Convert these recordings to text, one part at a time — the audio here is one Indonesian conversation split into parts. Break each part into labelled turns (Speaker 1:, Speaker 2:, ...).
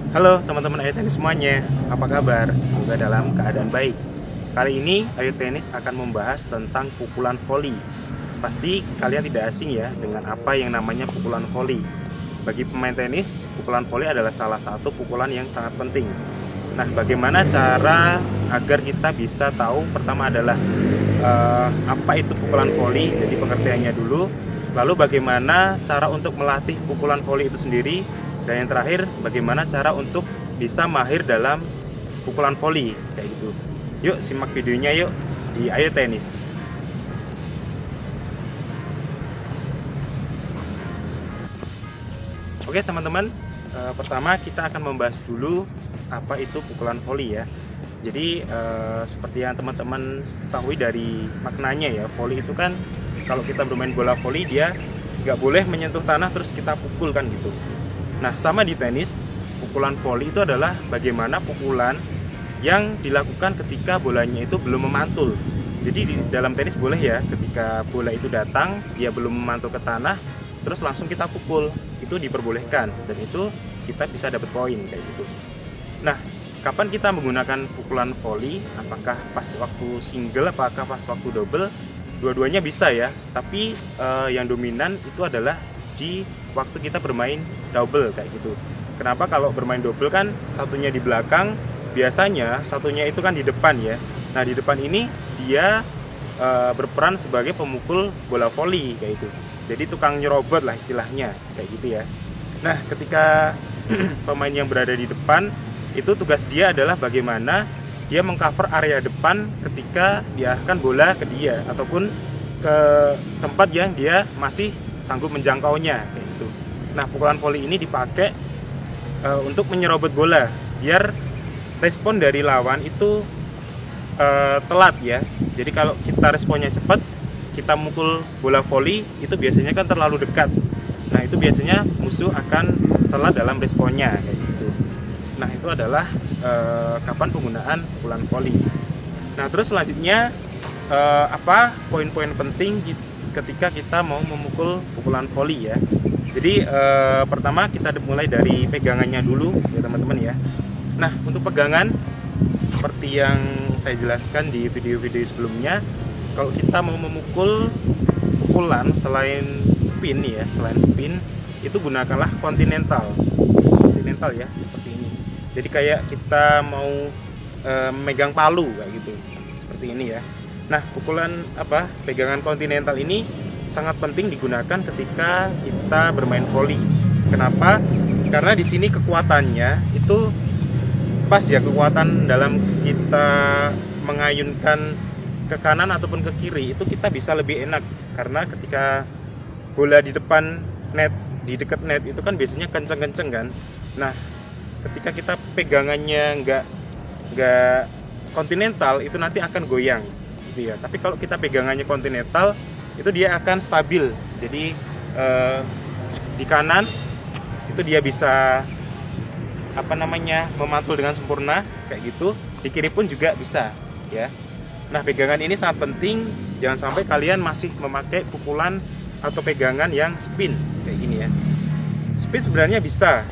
Speaker 1: Halo teman-teman Ayo Tenis semuanya, apa kabar? Semoga dalam keadaan baik. Kali ini Ayo Tenis akan membahas tentang pukulan voli. Pasti kalian tidak asing ya dengan apa yang namanya pukulan voli. Bagi pemain tenis, pukulan voli adalah salah satu pukulan yang sangat penting. Nah, bagaimana cara agar kita bisa tahu? Pertama adalah apa itu pukulan voli, jadi pengertiannya dulu. Lalu bagaimana cara untuk melatih pukulan voli itu sendiri. Dan yang terakhir, bagaimana cara untuk bisa mahir dalam pukulan voli kayak gitu. Yuk simak videonya yuk di Ayo Tenis. Oke teman-teman, pertama kita akan membahas dulu apa itu pukulan voli ya. Jadi seperti yang teman-teman ketahui dari maknanya ya, voli itu kan kalau kita bermain bola voli dia nggak boleh menyentuh tanah terus kita pukul kan gitu. Nah, sama di tenis, pukulan voli itu adalah bagaimana pukulan yang dilakukan ketika bolanya itu belum memantul. Jadi di dalam tenis boleh ya, ketika bola itu datang, dia belum memantul ke tanah, terus langsung kita pukul. Itu diperbolehkan, dan itu kita bisa dapat poin kayak gitu. Nah, kapan kita menggunakan pukulan voli? Apakah pas waktu single, apakah pas waktu double? Dua-duanya bisa ya, tapi yang dominan itu adalah di waktu kita bermain double kayak gitu. Kenapa? Kalau bermain double kan satunya di belakang, biasanya satunya itu kan di depan ya. Nah, di depan ini dia berperan sebagai pemukul bola voli kayak gitu. Jadi tukang nyerobot lah istilahnya kayak gitu ya. Nah, ketika pemain yang berada di depan itu tugas dia adalah bagaimana dia mengcover area depan ketika diarahkan bola ke dia ataupun ke tempat yang dia masih sanggup menjangkaunya kayak gitu. Nah, pukulan voli ini dipakai untuk menyerobot bola biar respon dari lawan itu telat ya. Jadi kalau kita responnya cepat, kita mukul bola voli itu biasanya kan terlalu dekat. Nah, itu biasanya musuh akan telat dalam responnya kayak gitu. Nah, itu adalah kapan penggunaan pukulan voli. Nah, terus selanjutnya apa poin-poin penting ketika kita mau memukul pukulan voli ya. Jadi pertama kita mulai dari pegangannya dulu ya teman-teman ya. Nah, untuk pegangan seperti yang saya jelaskan di video-video sebelumnya, kalau kita mau memukul pukulan selain spin ya, selain spin itu gunakanlah kontinental ya seperti ini. Jadi kayak kita mau memegang palu kayak gitu, seperti ini ya. Nah, pukulan pegangan kontinental ini sangat penting digunakan ketika kita bermain voli. Kenapa? Karena di sini kekuatannya itu pas ya, kekuatan dalam kita mengayunkan ke kanan ataupun ke kiri itu kita bisa lebih enak. Karena ketika bola di depan net, di dekat net itu kan biasanya kenceng-kenceng kan. Nah, ketika kita pegangannya nggak kontinental itu nanti akan goyang. Ya. Tapi kalau kita pegangannya kontinental itu dia akan stabil. Jadi di kanan itu dia bisa memantul dengan sempurna kayak gitu. Di kiri pun juga bisa ya. Nah, pegangan ini sangat penting. Jangan sampai kalian masih memakai pukulan atau pegangan yang spin kayak gini ya. Spin sebenarnya bisa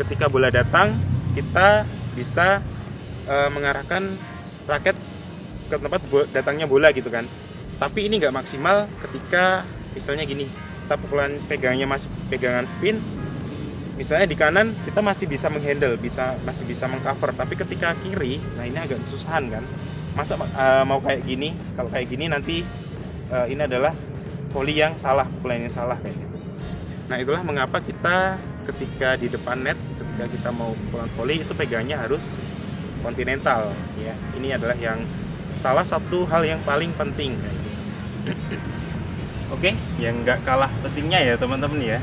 Speaker 1: ketika bola datang kita bisa mengarahkan raket ke tempat datangnya bola gitu kan. Tapi ini nggak maksimal ketika misalnya gini, kita pukulan pegangannya masih pegangan spin, misalnya di kanan kita masih bisa menghandle, masih bisa mengcover. Tapi ketika kiri, nah ini agak kesusahan kan. Masa mau kayak gini? Kalau kayak gini nanti ini adalah volley yang salah, pukulan yang salah kayak gitu. Nah, itulah mengapa kita ketika di depan net, ketika kita mau pukulan volley itu pegangannya harus kontinental ya. Ini adalah yang salah satu hal yang paling penting. Oke, yang nggak kalah pentingnya ya teman-teman ya,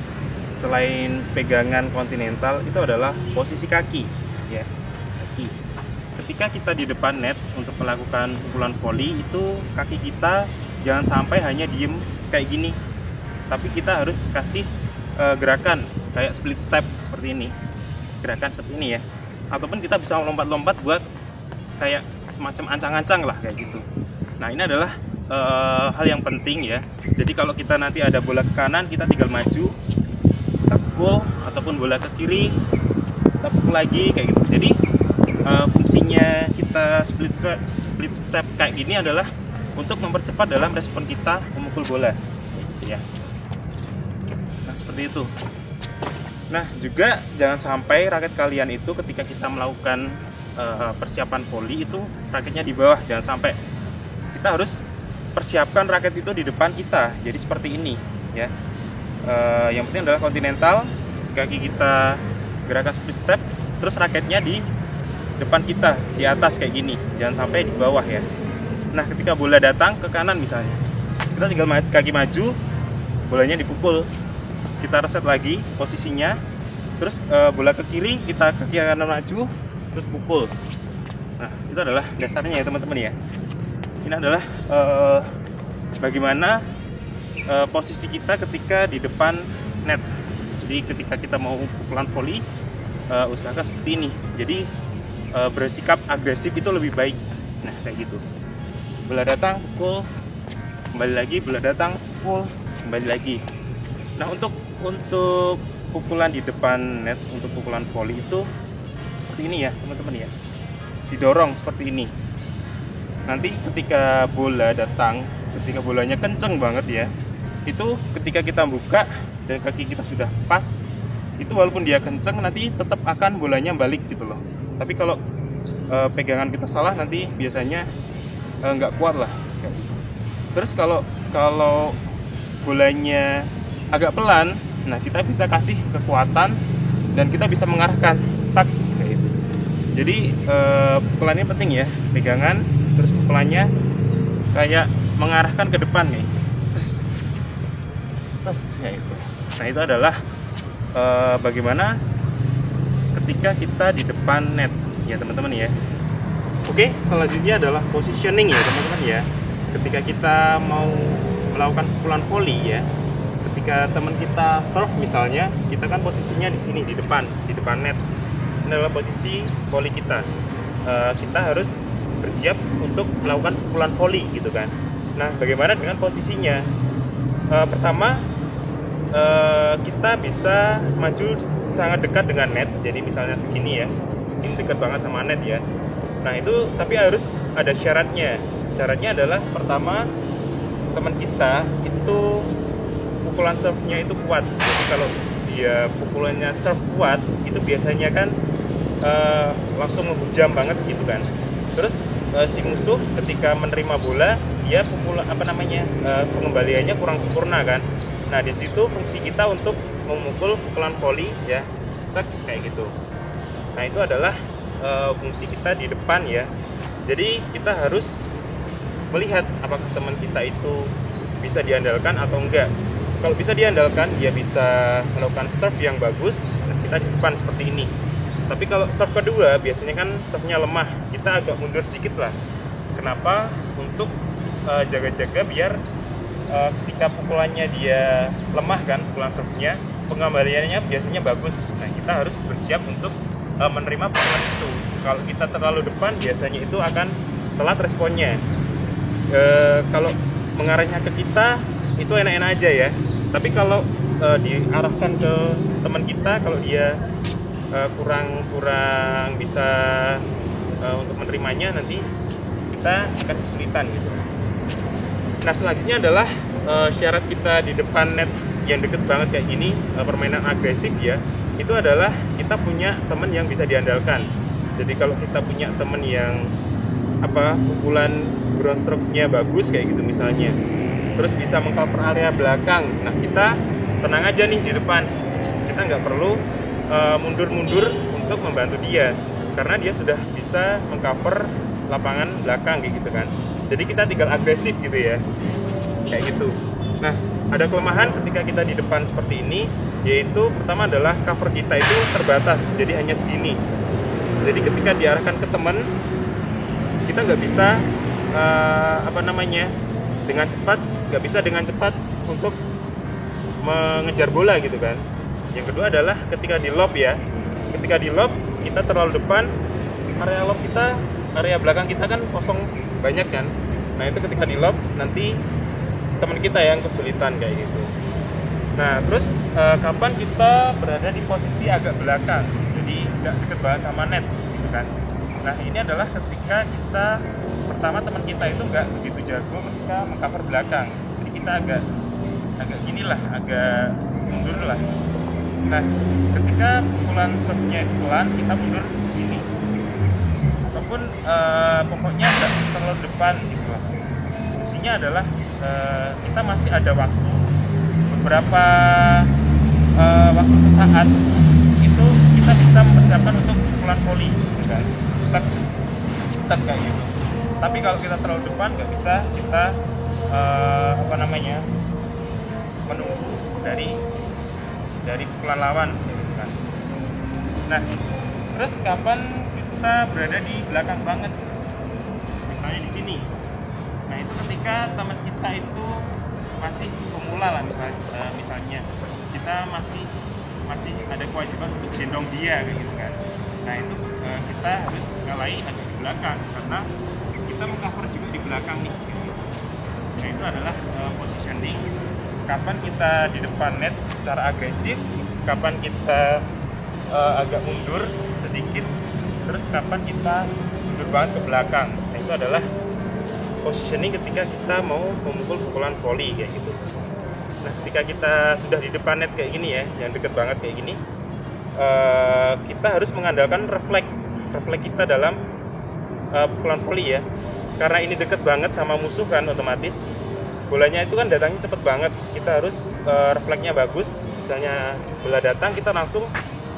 Speaker 1: selain pegangan kontinental itu adalah posisi kaki ya. Kaki. Ketika kita di depan net untuk melakukan pukulan voli itu kaki kita jangan sampai hanya diem kayak gini, tapi kita harus kasih gerakan kayak split step seperti ini, gerakan seperti ini ya. Ataupun kita bisa lompat-lompat buat kayak semacam ancang-ancang lah kayak gitu. Nah, ini adalah hal yang penting ya. Jadi kalau kita nanti ada bola ke kanan, kita tinggal maju, kita pukul, ataupun bola ke kiri, kita pukul lagi kayak gitu. Jadi fungsinya kita split step kayak gini adalah untuk mempercepat dalam respon kita memukul bola ya. Nah seperti itu. Nah juga jangan sampai raket kalian itu ketika kita melakukan persiapan volley itu raketnya di bawah, jangan sampai. Kita harus persiapkan raket itu di depan kita, jadi seperti ini ya. Yang penting adalah kontinental, kaki kita gerakan split step, terus raketnya di depan kita, di atas kayak gini, jangan sampai di bawah ya. Nah ketika bola datang ke kanan misalnya, kita tinggal kaki maju, bolanya dipukul, kita reset lagi posisinya, terus bola ke kiri, kita kaki kanan maju, terus pukul. Nah itu adalah dasarnya ya teman-teman ya. Ini adalah bagaimana posisi kita ketika di depan net. Jadi ketika kita mau pukulan volley, usahakan seperti ini. Jadi bersikap agresif itu lebih baik. Nah kayak gitu. Bola datang, pukul, kembali lagi, bola datang, pukul, kembali lagi. Nah untuk pukulan di depan net, untuk pukulan volley itu seperti ini ya teman-teman ya. Didorong seperti ini. Nanti ketika bola datang, ketika bolanya kenceng banget ya, itu ketika kita buka dan kaki kita sudah pas, itu walaupun dia kenceng nanti tetap akan bolanya balik gitu loh. Tapi kalau pegangan kita salah nanti biasanya nggak kuat lah. Terus kalau bolanya agak pelan, nah kita bisa kasih kekuatan dan kita bisa mengarahkan tak kayak gitu. Jadi pukulannya penting ya, pegangan, terus pukulannya kayak mengarahkan ke depan nih, terus ya itu. Nah itu adalah bagaimana ketika kita di depan net ya teman-teman ya. Oke, selanjutnya adalah positioning ya teman-teman ya. Ketika kita mau melakukan pukulan volley ya, ketika teman kita serve misalnya, kita kan posisinya di sini di depan net. Ini adalah posisi volley kita. Kita harus bersiap untuk melakukan pukulan volley gitu kan. Nah bagaimana dengan posisinya? Pertama kita bisa maju sangat dekat dengan net, jadi misalnya segini ya, ini dekat banget sama net ya. Nah itu tapi harus ada syaratnya. Syaratnya adalah pertama teman kita itu pukulan serve-nya itu kuat. Jadi kalau dia pukulannya serve kuat itu biasanya kan langsung menghujam banget gitu kan. Terus si musuh ketika menerima bola dia pengembaliannya kurang sempurna kan. Nah di situ fungsi kita untuk memukul pukulan volley ya, kayak gitu. Nah itu adalah fungsi kita di depan ya. Jadi kita harus melihat apakah teman kita itu bisa diandalkan atau enggak. Kalau bisa diandalkan, dia bisa melakukan serve yang bagus. Nah kita di depan seperti ini. Tapi kalau serve kedua biasanya kan serve-nya lemah, kita agak mundur sedikit lah. Kenapa? Untuk jaga-jaga biar ketika pukulannya dia lemah kan, pukulan serve-nya, pengembaliannya biasanya bagus. Nah kita harus bersiap untuk menerima pukulan itu. Kalau kita terlalu depan biasanya itu akan telat responnya. Kalau mengarahnya ke kita itu enak-enak aja ya. Tapi kalau diarahkan ke teman kita, kalau dia kurang bisa untuk menerimanya, nanti kita akan kesulitan gitu. Nah selanjutnya adalah syarat kita di depan net yang deket banget kayak gini, permainan agresif ya, itu adalah kita punya teman yang bisa diandalkan. Jadi kalau kita punya teman yang pukulan ground stroke-nya bagus kayak gitu misalnya, terus bisa mengcover area belakang, nah kita tenang aja nih di depan, kita nggak perlu mundur-mundur untuk membantu dia karena dia sudah bisa mengcover lapangan belakang kayak gitu kan. Jadi kita tinggal agresif gitu ya, kayak gitu. Nah ada kelemahan ketika kita di depan seperti ini, yaitu pertama adalah cover kita itu terbatas, jadi hanya segini. Jadi ketika diarahkan ke teman, kita nggak bisa dengan cepat untuk mengejar bola gitu kan. Yang kedua adalah ketika di lob ya, ketika di lob kita terlalu depan, area lob kita, area belakang kita kan kosong banyak kan. Nah itu ketika di lob nanti teman kita yang kesulitan kayak gitu. Nah terus kapan kita berada di posisi agak belakang, jadi nggak deket banget sama net gitu kan. Nah ini adalah ketika kita pertama teman kita itu nggak begitu jago ketika mengcover belakang, jadi kita agak gini lah, agak mundur lah. Nah ketika pukulan serve-nya itu pelan, kita mundur segini ataupun pokoknya nggak terlalu depan gitu lah. Fungsinya adalah kita masih ada waktu beberapa waktu sesaat itu kita bisa mempersiapkan untuk pukulan volley gitu kan. Kita kayak gitu. Tapi kalau kita terlalu depan nggak bisa kita menunggu dari pukulan lawan gitu kan. Nah terus kapan kita berada di belakang banget, misalnya di sini. Nah itu ketika teman kita itu masih pemula lah, misalnya kita masih ada kewajiban untuk gendong dia kayak gitu kan. Nah itu kita harus ngalahi agak di belakang karena kita mengcover juga di belakang nih gitu. Nah itu adalah positioning, kapan kita di depan net secara agresif, kapan kita agak mundur sedikit, terus kapan kita mundur banget ke belakang. Nah itu adalah positioning ketika kita mau memukul pukulan volley kayak gitu. Nah ketika kita sudah di depan net kayak gini ya, yang deket banget kayak gini, kita harus mengandalkan refleks kita dalam pukulan volley ya. Karena ini deket banget sama musuh kan, otomatis bolanya itu kan datangnya cepet banget. Kita harus refleksnya bagus. Misalnya bola datang, kita langsung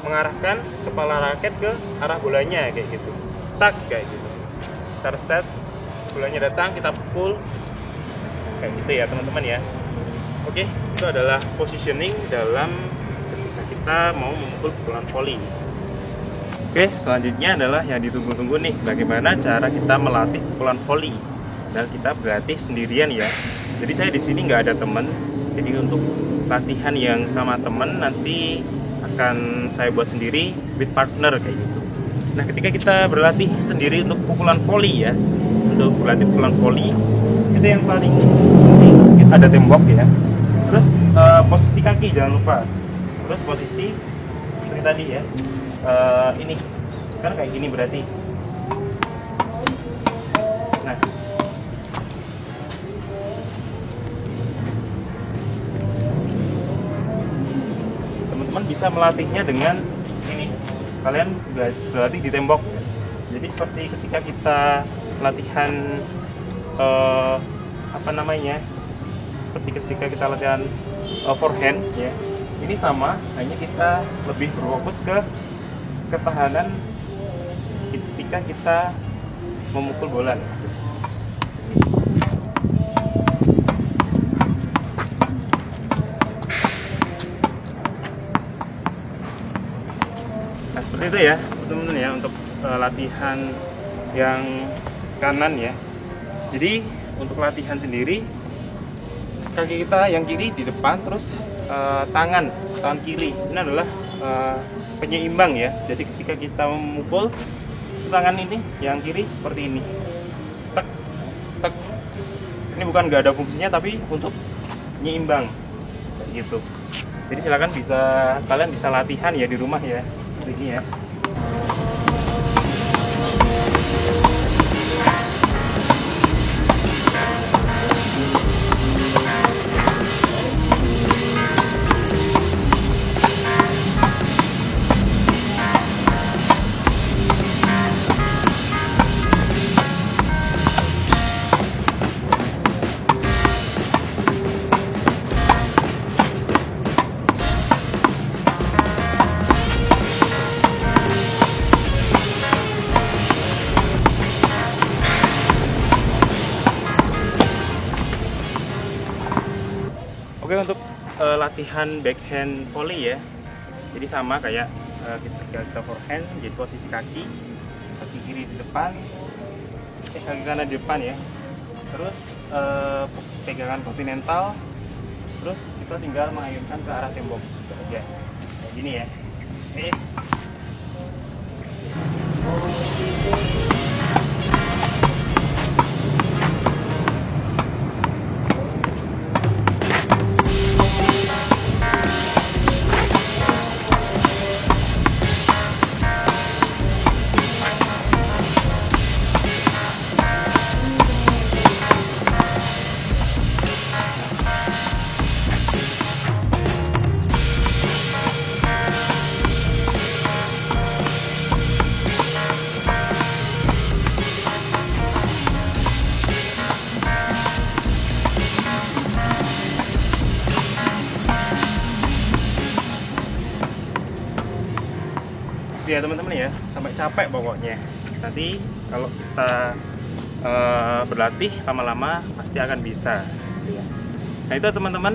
Speaker 1: mengarahkan kepala raket ke arah bolanya kayak gitu, tak kayak gitu. Kita set, bolanya datang, kita pukul kayak gitu ya teman-teman ya. Oke, itu adalah positioning dalam ketika kita mau memukul pukulan volley. Oke, selanjutnya adalah yang ditunggu-tunggu nih, bagaimana cara kita melatih pukulan volley. Dan kita berlatih sendirian ya. Jadi saya di sini nggak ada teman. Jadi untuk latihan yang sama teman nanti akan saya buat sendiri with partner kayak gitu. Nah, ketika kita berlatih sendiri untuk pukulan volley ya, untuk berlatih pukulan volley itu yang paling penting kita ada tembok ya. Terus posisi kaki jangan lupa. Terus posisi seperti tadi ya. Ini kan kayak gini berarti. Nah, teman-teman bisa melatihnya dengan ini. Kalian berlatih di tembok. Jadi seperti ketika kita latihan seperti ketika kita latihan forehand ya. Ini sama, hanya kita lebih berfokus ke ketahanan ketika kita memukul bola. Nah seperti itu ya teman-teman ya, untuk latihan yang kanan ya. Jadi untuk latihan sendiri, kaki kita yang kiri di depan, terus tangan kiri ini adalah penyeimbang ya. Jadi ketika kita memukul, tangan ini yang kiri seperti ini, tek tek. Ini bukan nggak ada fungsinya, tapi untuk menyeimbang gitu. Jadi silakan kalian bisa latihan ya di rumah ya, seperti ini ya. Oke, untuk latihan backhand volley ya, jadi sama kayak ketika kita forehand, jadi posisi kaki kiri di depan, kaki kanan di depan ya, terus pegangan kontinental, terus kita tinggal mengayunkan ke arah tembok aja kayak gini ya. Oke. ya teman-teman ya, sampai capek pokoknya. Nanti kalau kita berlatih lama-lama pasti akan bisa gitu ya. Nah itu teman-teman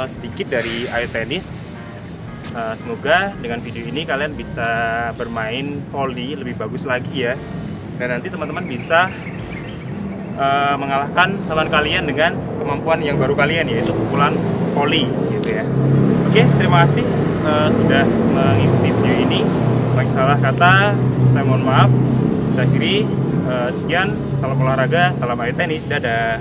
Speaker 1: sedikit dari Ayo Tenis. Semoga dengan video ini kalian bisa bermain volley lebih bagus lagi ya, dan nanti teman-teman bisa mengalahkan teman kalian dengan kemampuan yang baru kalian, yaitu pukulan volley gitu ya. Oke, terima kasih sudah mengikuti video ini. Baik salah kata, saya mohon maaf. Saya akhiri, sekian, salam olahraga, salam Ayo Tenis, dadah.